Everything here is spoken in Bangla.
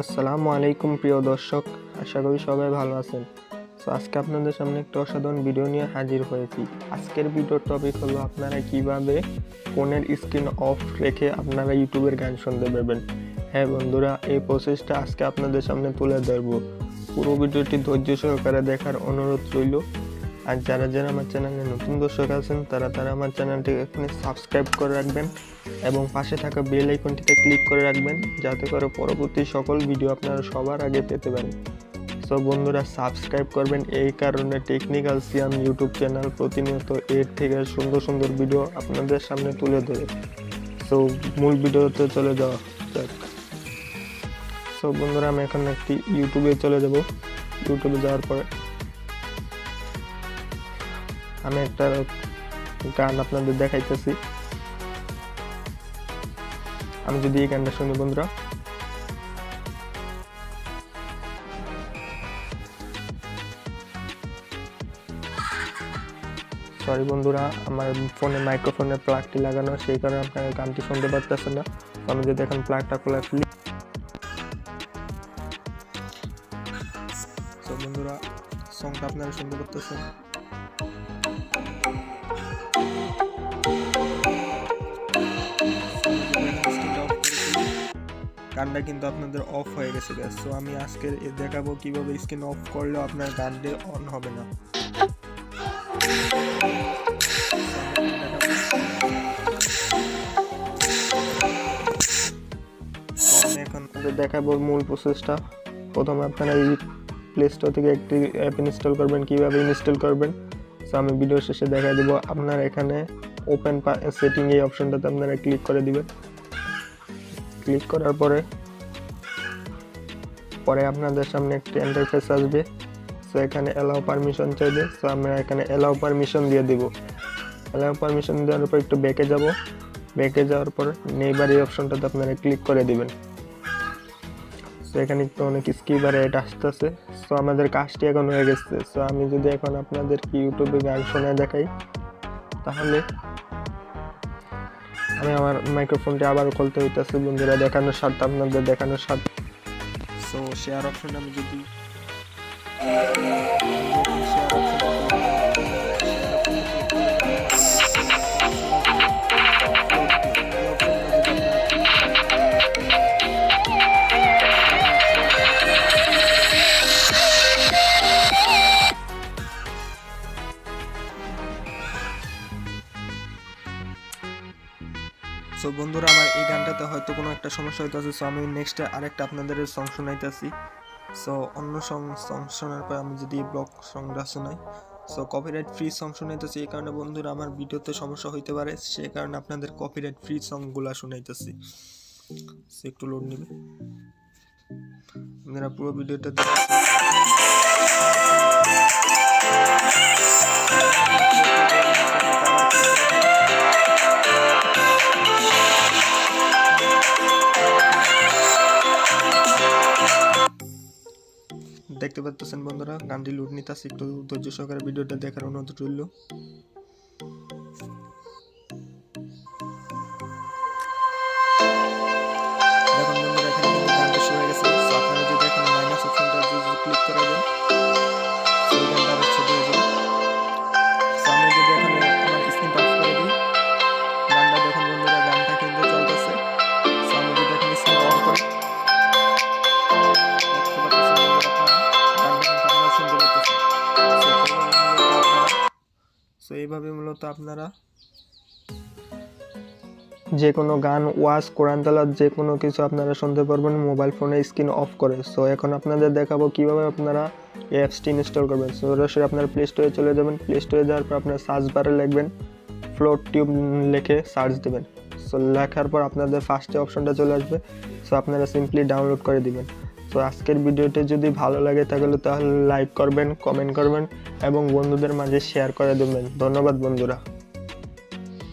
আসসালামু আলাইকুম প্রিয় দর্শক, আশা করি সবাই ভালো আছেন। সো আজকে আপনাদের সামনে একটা অসাধারণ ভিডিও নিয়ে হাজির হয়েছি। আজকের ভিডিওর টপিক হলো আপনারা কিভাবে ফোনের স্ক্রিন অফ রেখে আপনারা ইউটিউবের গান শুনতে পারবেন। হ্যাঁ বন্ধুরা, এই প্রসেসটা আজকে আপনাদের সামনে তুলে ধরবো। পুরো ভিডিওটি ধৈর্য সহকারে দেখার অনুরোধ রইল। আর যারা আমার চ্যানেলে নতুন দর্শক আছেন তারা আমার চ্যানেলটিকে এখানে সাবস্ক্রাইব করে রাখবেন এবং পাশে থাকা বেল আইকনটিতে ক্লিক করে রাখবেন, যাতে করে পরবর্তী সকল ভিডিও আপনারা সবার আগে পেতে পারেন। সো বন্ধুরা, সাবস্ক্রাইব করবেন এই কারণে টেকনিক্যাল সিয়াম ইউটিউব চ্যানেল প্রতিনিয়ত এর থেকে সুন্দর সুন্দর ভিডিও আপনাদের সামনে তুলে ধরে। সো মূল ভিডিওতে চলে যাওয়া যাক। সো বন্ধুরা, আমি এখন একটি ইউটিউবে চলে যাব। ইউটিউবে যাওয়ার পরে আমি একটা গান আপনাদের দেখাইতেছি। আমি যদি এই গানটা শুনি বন্ধুরা, সরি বন্ধুরা, আমার ফোনে মাইক্রোফোনের প্লাগটি লাগানো, সেই কারণে আপনারা গানটি শুনতে পারতেছেন না। আমি যদি এখন প্লাগটা খোলা ফেলি, তো বন্ধুরা সংটা আপনারা শুনতে পারতেছেন। গানটা কিন্তু আপনাদের অফ হয়ে গেছে। সো আমি আজকে দেখাবো কিভাবে স্ক্রিন অফ করলেও আপনার গানটি অন হবে না। আমি এখন দেখাবো মূল প্রসেসটা। প্রথমে আপনারা এই প্লে স্টোর থেকে একটি অ্যাপ ইনস্টল করবেন। কিভাবে ইনস্টল করবেন সো আমি ভিডিও শেষে দেখা দিব। আপনারা এখানে ওপেন সেটিং এই অপশনটাতে আপনারা ক্লিক করে দিবেন। ক্লিক করার পরে আপনাদের সামনে একটি ইন্টারফেস আসবে। সো এখানে অ্যালাউ পারমিশন চাইবে। সো আমরা এখানে অ্যালাউ পারমিশন দিয়ে দিব। অ্যালাউ পারমিশন দেওয়ার পর একটু ব্যাকে যাব। ব্যাকে যাওয়ার পর নেইবার এই অপশনটাতে আপনারা ক্লিক করে দিবেন। সো এখানে একটু অনেক স্কিপ আর এড আসতেছে। সো আমাদের কাজটি এখন হয়ে গেছে। সো আমি যদি এখন আপনাদের ইউটিউবে গান শোনায় দেখাই, তাহলে আমি আমার মাইক্রোফোনটি আবার খুলতে হইতেছে বন্ধুরা, দেখানোর স্বার্থে, আপনাদের দেখানোর স্বার্থে। সো শেয়ার অপশন আমি যদি সো বন্ধুরা, আমার এই গানটাতে হয়তো কোনো একটা সমস্যা হইতেছে। সো আমি নেক্সটে আরেকটা আপনাদের সং শোনাইতেছি। সো অন্য সং শোনার পর আমি যদি ব্লক সংটা শোনাই, সো কপিরাইট ফ্রি সং শোনাইতেছি। এই কারণে বন্ধুরা আমার ভিডিওতে সমস্যা হইতে পারে, সেই কারণে আপনাদের কপিরাইট ফ্রি সংগুলা শোনাইতেছি। সো একটু লোড নেবে, আপনারা পুরো ভিডিওটা দেখতে পাচ্ছেন বন্ধুরা, গানটি লুট নিতেছে। একটু ধৈর্য সহকারে ভিডিওটা দেখার অনুরোধ রইল। দেখুন বন্ধুরা, এখানে কিন্তু গানটা শুরু হয়ে গেছে। সো আপনারা যদি এখন মাইনাস অপশনটা যদি ক্লিক করে দেন, সেই গানটা আরো ছোট হয়ে যাবে। সো আমি যদি এখন আমার স্ক্রিনটা অফ করে দিই, গানটা দেখুন বন্ধুরা, গানটা কিন্তু চলতেছে। সো আমি যদি এখন স্ক্রিন অন করি, সো এইভাবে মূলত আপনারা যে কোনো গান, ওয়াজ, কোরআন তেলাওয়াত যে কোনো কিছু আপনারা শুনতে পারবেন মোবাইল ফোনে স্ক্রিন অফ করে। সো এখন আপনাদের দেখাবো কিভাবে আপনারা এই অ্যাপসটি ইনস্টল করবেন। সো সরাসরি আপনারা প্লে স্টোরে চলে যাবেন। প্লে স্টোরে যাওয়ার পর আপনারা সার্চ বারে লিখবেন ফ্লোট টিউব, লিখে সার্চ দেবেন। সো লেখার পর আপনাদের ফার্স্টে অপশনটা চলে আসবে। সো আপনারা সিম্পলি ডাউনলোড করে দিবেন। তো আজকের ভিডিওটি যদি ভালো লাগে তাহলে লাইক করবেন, কমেন্ট করবেন এবং বন্ধুদের মাঝে শেয়ার করে দেবেন। ধন্যবাদ বন্ধুরা।